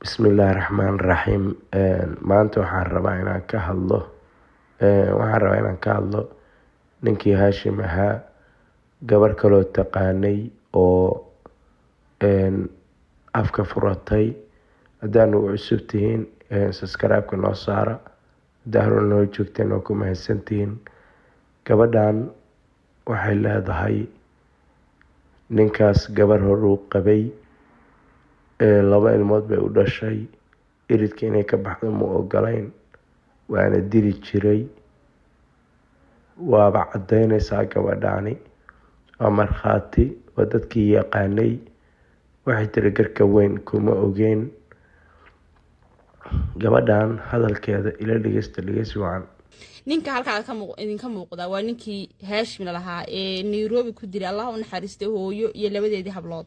Bismillaahi Raxmaani Raxiim. Maanta waxaan rabaa inaan ka hadlo ninkii Haashim ahaa, gabar kaloo taqaanay oo afka furatay. Haddaan ugu cusub tihiin subscribe-ka noo saara, haddii hore noo joogteen waa ku mahadsantihiin. Gabadhan waxay leedahay ninkaas gabar hore uu qabay, 2 ilmood bay u dhashay. Iridka inay ka baxdo ma ogolayn, waana dili jiray. Waaba cadaynaysaa gabadhani, waa markhaati, waa dadkii yaqaanay. Waxay tiri garka weyn kuma ogeyn. Gabadhan hadalkeeda ila dhegeysta wacan. ninka halka idinka muuqda waa ninkii Haashim lahaa ee Nairobi ku diray. Allah u naxariistay hooyo iyo labadeedii hablood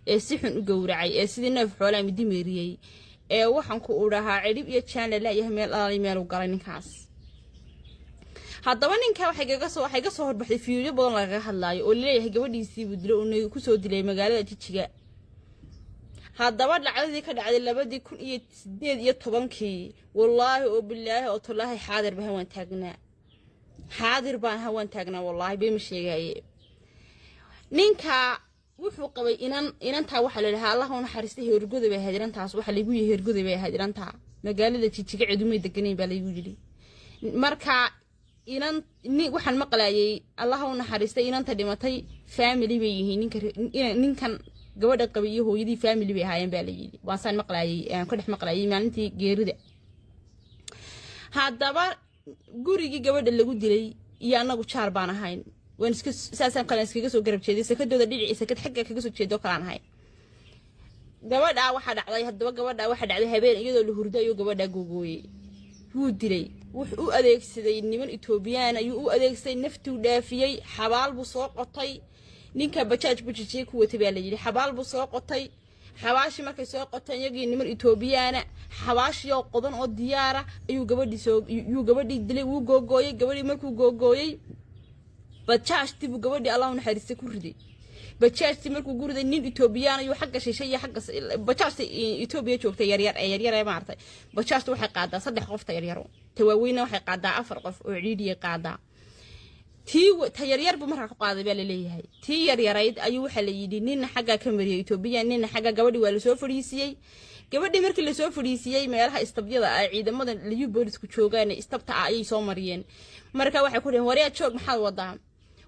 ee si xun u gowracay, ee sidii neef xoolaha mid dimeeriyay, ee waxaan ku urahaa cirib iyo channel la yahay meel u galay ninkaas. haddaba ninka waxay ka soo horbaxay fiidyo badan laga hadlaayo oo leeyahay gabadhiisii buu dilay oo ku soo dilay magaalada Jijjiga. haddaba dhacdadii ka dhacday 2018 wallaahi oo billaahi oo tallaahi xaadir baan hawaan taagnaa wallaahi bay ma sheegayay. ninka wuxuu qabay inantaa waxa la yiraahdaa Allah u naxariistay heergoda bay ahayd. inantaas waxa lagu yahay heergoda bay ahayd. inantaa magaalada Jijjiga cidumay deganeen baa lagu yiri. marka waxaan maqlaayay Allah u naxariistay inanta dhimatay family bay yihiin. ninkan gabadha qabay iyo hooyadii family bay ahaayeen baa la yiri. waan maqlaayay aan ka dhex maqlaayay maalintii geerida. haddaba gurigii gabadha lagu dilay iyo anagu jaar baan ahayn. waan saasan kale iskaga soo garab jeeday sakadooda dhiciisa ka xagga kaga soo jeedo kalaan ahay. gabadha waxa dhacday habeen iyadoo la hurday iyo gabadha googooyay wuu dilay. wuxuu u adeegsaday niman Itoobiyaan ayuu u adeegsaday, naftuu dhaafiyay. xabaal buu soo qotay. ninka bajaaj bujijay ku watay baa la yiri. xabaal buu soo qotay. xabaashi markay soo qoteen iyagii niman Itoobiyaan xabaashi oo qodan oo diyaara ayuu gabadhii dilay. wuu googooyay. gabadhii markuu googooyay bajaajti buu gabadhii Allah u naxariistay ku riday. bajaajti markuu ku riday nin Itoobiyaan ayuu xagga shishay iyo xagga bajaajti Itoobiya joogtay yaryar ay maartay. bajaajtu waxay qaadaa 3 qof yaryar, tawaaweyna waxay qaadaa 4 qof oo ciidiye qaadaa. tii yaryar buu markaa ku qaaday baa la leeyahay. tii yaryarayd ayuu waxa la yiri nin xagga ka mariyay Itoobiyaan, nin xagga gabadhii waa la soo fadhiisiyay. gabadhii markii la soo fadhiisiyay meelaha istabyada ay ciidamada liyu boolisku joogaan istabta ay soo mariyeen. marka waxay ku dhaheen wariya joog maxaad wadaa.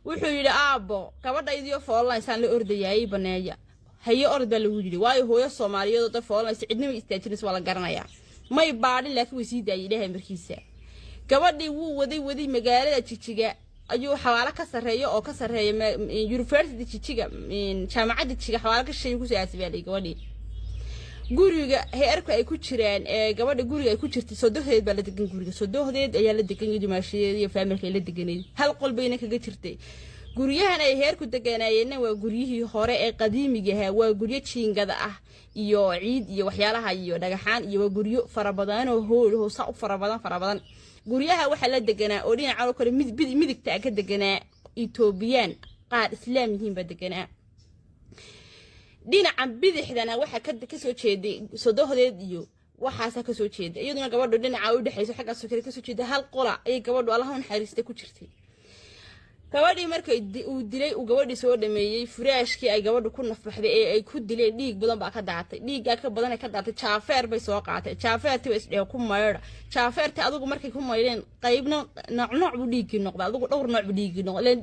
wuxuu yiri aabo gabadhaydii foollaysan la ordayay baneeya hayo orda lagu yiri. waayo hooyo Soomaaliyeed oo foollaysan cidnimo istaajinaysa waa la garanayaa. may baadhin laakiin way sii daayay ilaahay markiisa. gabadhii wuu waday magaalada Jijjiga ayuu xawaala ka sareeyo oo ka sareeyo University Jijjiga jaamacadda Jijjiga xawaala ka shay ku siyaasibay gabadhii. guriga heerka ay ku jiraan gabadha guriga ay ku jirtay sodohdeed baa la degan. guriga sodohdeed ayaa la degan iyo dumaashadeed iyo familka la deganay. hal qol bayna kaga jirtay. guriyahan ay heerku deganayeen waa guryihii hore ee qadiimiga ah, waa guryo jiingada ah iyo ciid iyo waxyaalaha iyo dhagaxaan iyo waa guryo farabadan oo hoos u farabadan. guryaha waxa la deganaa oo dhinaca kale midigta ka deganaa Itoobiyaan qaar islaam yihiin ba deganaa. dhinaca bidixdana waxa ka soo jeeday sodohdeed iyo waxaas ka soo jeeday. iyaduna gabadhu dhinaca u dhaxayso xagga soo kale ka soo jeeday hal qola ay gabadhu Allah u naxariistay ku jirtay. gabadhii markay uu dilay uu gabadhii soo dhameeyay furaashkii ay gabadhu ku nafbaxday ee ay ku dilay dhiig badan baa ka daatay. dhiigga ka badan ee ka daatay jaafeer bay soo qaatay. jaafeertii way isdheeyo ku maydha. jaafeertii adigu markay ku maydeen qaybna nooc buu dhiigii noqday. adigu dhowr nooc buu dhiigii noqday.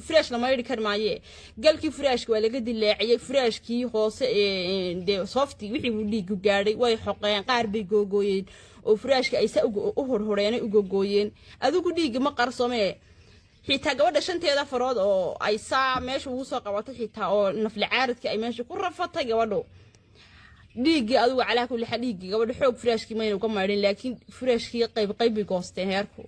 furash la maydhi karmaaye galkii furaashka waa laga dilaaciyay. furaashkii hoose ee softi wixii uu dhiig gaadhay way xoqeen. qaar bay googooyeen oo furaashka ay u horhoreenay u googooyeen. adigu dhiig ma qarsoomee xitaa gabadha shanteeda farood oo ay saa meesha ugu soo qabatay xitaa oo nafli caaradkii ay meesha ku rafatay gabadhu. dhiigii adigu calaa kulli xal dhiigii gabadha xoog furaashkii mayna uga maydhin, laakiin furaashkii qayb bay goosteen heerku.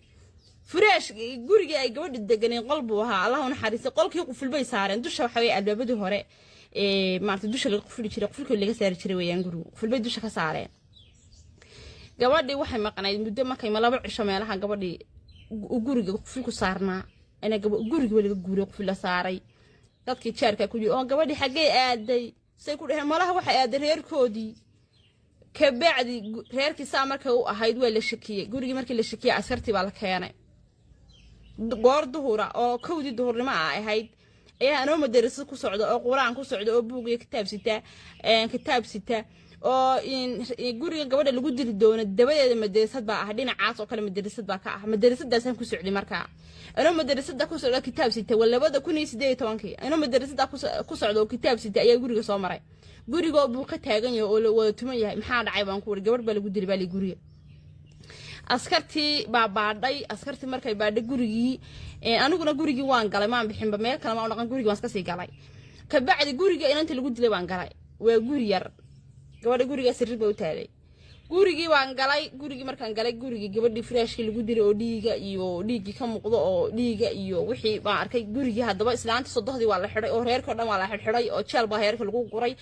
furaashkii guriga ay gabadha deganeen qol buu ahaa. Allah u naxariistay qolkii quful bay saareen. dusha waxa way albaabadii hore maanta dusha laga qufuli jiray, qufulkii laga saari jiray weeyaan guriga. quful bay dusha ka saareen. gabadhii waxay maqnayd muddo markay 2 cisho meelaha gabadhii guriga qufulku saarnaa. ana guriga waliga guuray quful la saaray. dadkii jaarka ku yiri oo gabadhii xagee aaday say ku dhahay malaha waxa aaday reerkoodii kabacdi reerkii saa markay u ahayd waa la shakiyay gurigii markii la shakiyay askartii baa la keenay goor duhura oo kowdii duhurnimo ahayd ayaa anoo madarasad ku socdo oo quraan ku socdo oo buug iyo kitaab sita oo in guriga gabadha lagu dili doono dabadeeda madarasad baa ah dhinacaas oo kale madarasad baa ka ah madarasadaasaan ku socday markaa anoo madarasada ku socdo kitaab sita walabada 2018 anoo madarasada ku socdo kitaab sita ayaa guriga soo maray guriga buu ka taagan yahay oo la wada tuman yahay maxaa dhacay baan ku wari gabadh baa lagu dili baa li guriga askartii baa baadhay askartii markay baadhay gurigii aniguna gurigii waan galay maan bixinba meel kale ma u dhaqan gurigii waan iska sii galay ka bacdi guriga inanta lagu dilay waan galay waa guri yar gabadha guriga sirri baa u taalay gurigii waan galay gurigii markaan galay gurigii gabadhii freshkii lagu dilay oo dhiigi ka muuqdo oo dhiiga iyo wixii baan arkay gurigii haddaba islaanta sodohdii waa la xidhay oo reerka dhan waa la xidhay oo jeel baa reerka lagu guray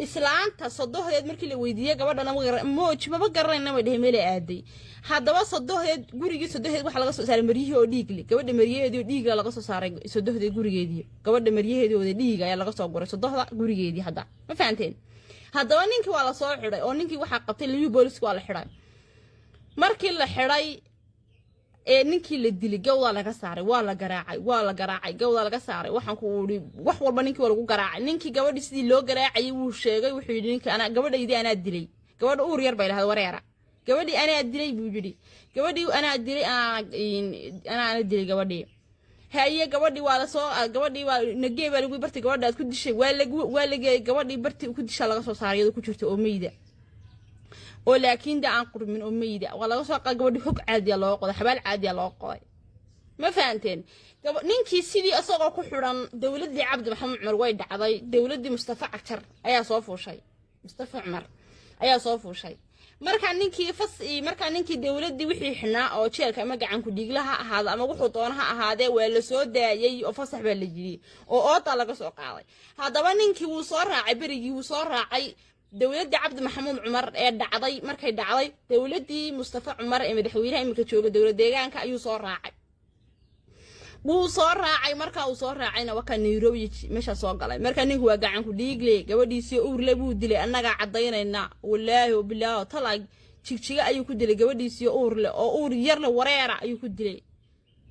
islaanta sodohdeed markii la weydiiyay gabadhana maba garanayna way dhahay meel aaday haddaba sodohdeed gurigii sodohdeed waxa laga soo saaray mariyihii oo dhiig leh gabadha mariyaheedii oo dhiig laga soo saaray sodohdeed gurigeedii gabadha mariyaheedii oo dhiig ayaa laga soo guray sodohda gurigeedii hadda ma fahanteen haddaba ninkii waa la soo xidhay oo ninkii waxa qabtay liyu booliska waa la xidhay markii la xidhay ninkii la dilay gawda laga saaray waa la garaacay gawda laga saaray waxaan ku wuri wax walba ninkii waa lagu garaacay ninkii gabadhi sidii loo garaacay wuu sheegay wuxuu yiri ninkii ana gabadhaydii ana dilay gabadha uur yar bay lahayd wareera gabadhii ana dilay buu yiri gabadhii ana dilay ana dilay gabadhii haye gabadhii waa la soo gabadhii waa nagee baa lagu bartay gabadhaad ku dishay waa la gabadhii bartay ku dishay laga soo saaray iyadoo ku jirta oo meeyda oo laakiin da aan qurmin oo meeyda waa laga soo qaa gabadhii hog caadi ah loo qoday xabaal caadi ah loo qoday ma fahanteen ninkii sidii asagoo ku xiran dawladii Cabdi Maxamed Cumar way dhacday dawladii Mustafa Cagtar ayaa soo fuushay Mustafa Cumar ayaa soo fuushay marka ninkii dawladii wixii xinaa oo jeelka ama gacan ku dhiglaha ahaada ama wuxuu doonaha ahaadee waa la soo daayay oo fasax baa la jiri oo oota laga soo qaaday haddaba ninkii wuu soo raacay berigii wuu soo raacay dawladii Cabdi Maxamed Cumar ee dhacday markay dhacday dawladii Mustafa Cumar ee madaxweynaha imika jooga dawlad deegaanka ayuu soo raacay wuu soo raacay marka uu soo raacayna waa Nairobi meesha soo galay marka ninku waa gacan ku dhiigle gabadhiisii uur le buu dilay annaga cadaynayna wallaahi bilaa talaag jigjiga ayuu ku dilay gabadhiisii uur le oo uur yar la wareera ayuu ku dilay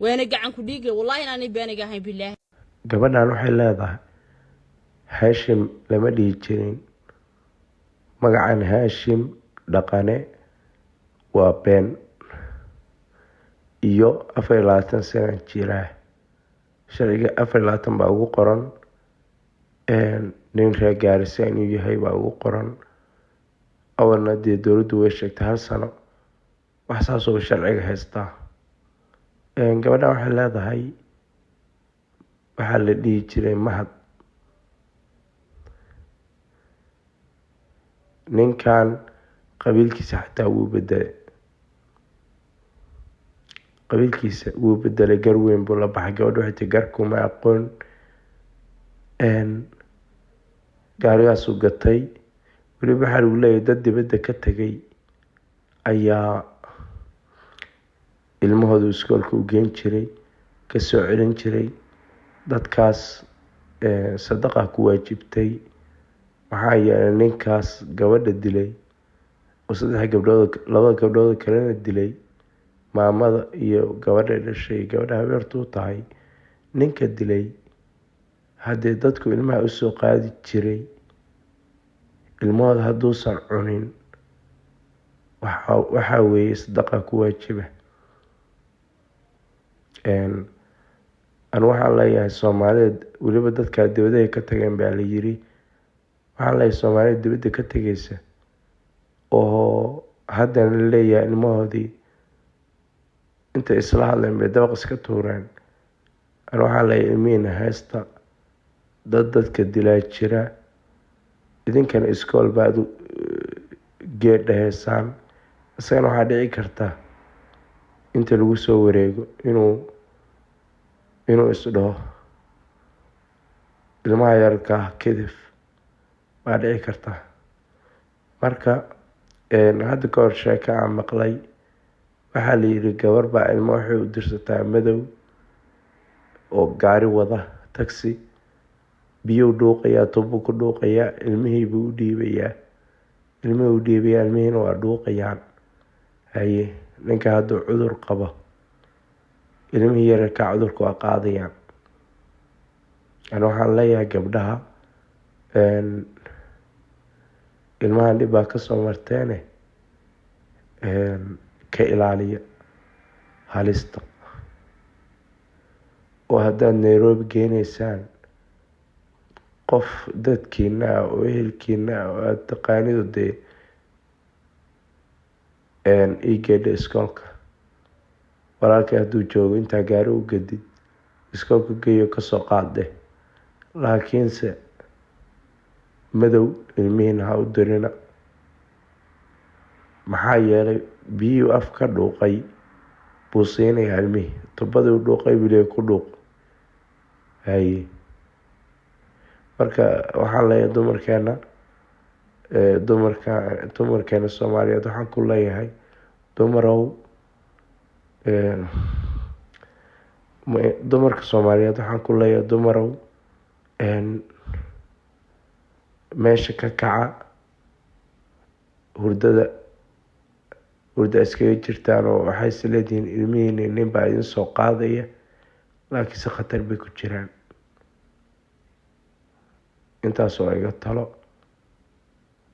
waana gacan ku dhiigle wallaahi inaanay baaniga ahayn bilaa gabadhan waxay leedahay Hashim lama dhihi jirin magacan Hashim dhaqane waa been iyo 24 sano jira sharciga 24 baa ugu qoran nin reer Gaarisa inuu yahay baa ugu qoran awalna dawladdu way sheegtay 1 sano wax saas oo sharciga haysta gabadha waxay leedahay waxa la dhihi jiray mahad ninkan qabiilkiisa xataa wuu bedelay garweyn buu la baxay gabadha waxay garkuma aqoon gaarigaas uu gatay weliba waxa lagu leeyahay dad dibadda ka tagay ayaa ilmahooda iskoolka u geen jiray ka soo celin jiray dadkaas sadaqa ku waajibtay waxaa yeelay ninkaas gabadha dilay oo 3 gabdhood 2 gabdhood kalena dilay maamada iyo gabadha dhashay gabadha habeertu tahay ninka dilay hadee dadku ilmaha u soo qaadi jiray ilmahooda haduusan cunin waxa weeye sadaqa ku waajiba waxaan leeyahay Soomaaliyeed weliba dadka dibadda ka tageen baa la yiri waxaan leeyahay Soomaaliyeed dibadda ka tagaysa oo haddana leeyahay ilmahoodii inta isla hadleen bay dabaq iska tuureen waxaan leeyahay ilmihiina haysta dadka dilaa jira idinkana iskool baad geedha heesaan isagana waxaa dhici karta inta lagu soo wareego inuu isdhaho ilmaha yarka kadif baa dhici karta marka hadda ka hor sheeko aan maqlay waxaa la yiri gabar baa ilmo waxay u dirsataa madow oo gaari wada taxi biyo dhuuqaya tubo ku dhuuqaya ilmihii buu u dhiibayaa ilmihii u dhiibaya, ilmihiina waa dhuuqayaan. haye ninka hadduu cudur qabo, ilmihii yararkaa cudurka waa qaadayaan. yani waxaan leeyahay gabdhaha, ilmahan dhib baa kasoo marteene ka ilaaliya halista. oo haddaad Nairobi geenaysaan, qof dadkiina ah oo ehelkiina ah oo aada taqaanido dee ii geedha iskoolka. walaalkii hadduu joogo intaa gaari u gadid, iskoolka geeyo kasoo qaade. laakiinse madow ilmihiina ha u dirina. maxaa yeelay biyihii af ka dhuuqay buu siinayaa ilmihii. tubadii u dhuuqay buu ku dhuuq. haye marka waxaan leeyahay dumarkeena Soomaaliyeed, waxaan ku leeyahay dumarka Soomaaliyeed waxaan ku leeyahay dumarow, meesha ka kaca, hurda iskaga jirtaan. oo waxay is leedihiin ilmihiina nin baa idin soo qaadaya, laakiinse khatar bay ku jiraan. intaas oo iga talo.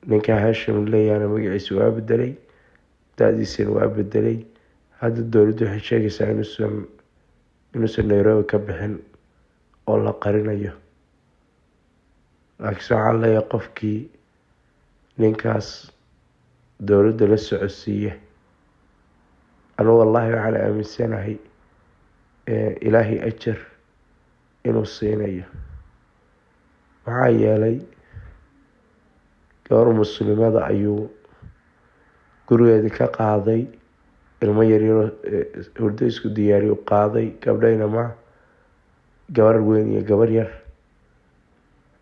ninka Hashim leeyahana magaciisa waa bedelay, da-diisana waa bedelay. hadda dowladdu waxay sheegaysaa inuusan Nairobi ka bixin oo la qarinayo. laakiinse waxaan leeyahay qofkii ninkaas dowladda la socodsiiya, anigu wallaahi waxaan aaminsanahay ilaahay ajar inuu siinayo. maxaa yeelay gabar muslimada ayuu gurigeedii ka qaaday, ilmo yaryaro hurdo isku diyaariyo qaaday. gabdhayna ma gabar weyn iyo gabar yar.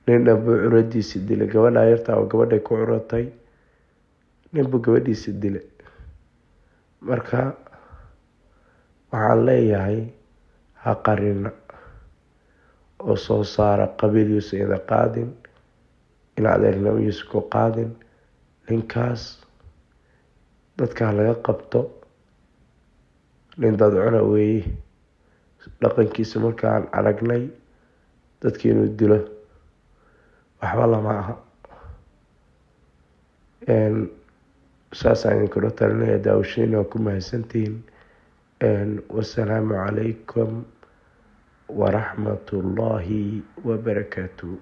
ninna buu curadiisi dilay. gabadha yartaa oo gabadhay ku curatay, ninbuu gabadhiisi dilay. marka waxaan leeyahay ha qarina oo soo saara. qabiil yuusan ida qaadin, in adeernimo yuusan ku qaadin. ninkaas dadka laga qabto. nin dad cuna weeye. dhaqankiisa markaan aragnay, dadkii inuu dilo waxba lama aha. saasaan idinkula talinaya. daawashadiina waa ku mahadsantihiin. wasalaamu calaykum waraxmatullaahi wabarakaatuh.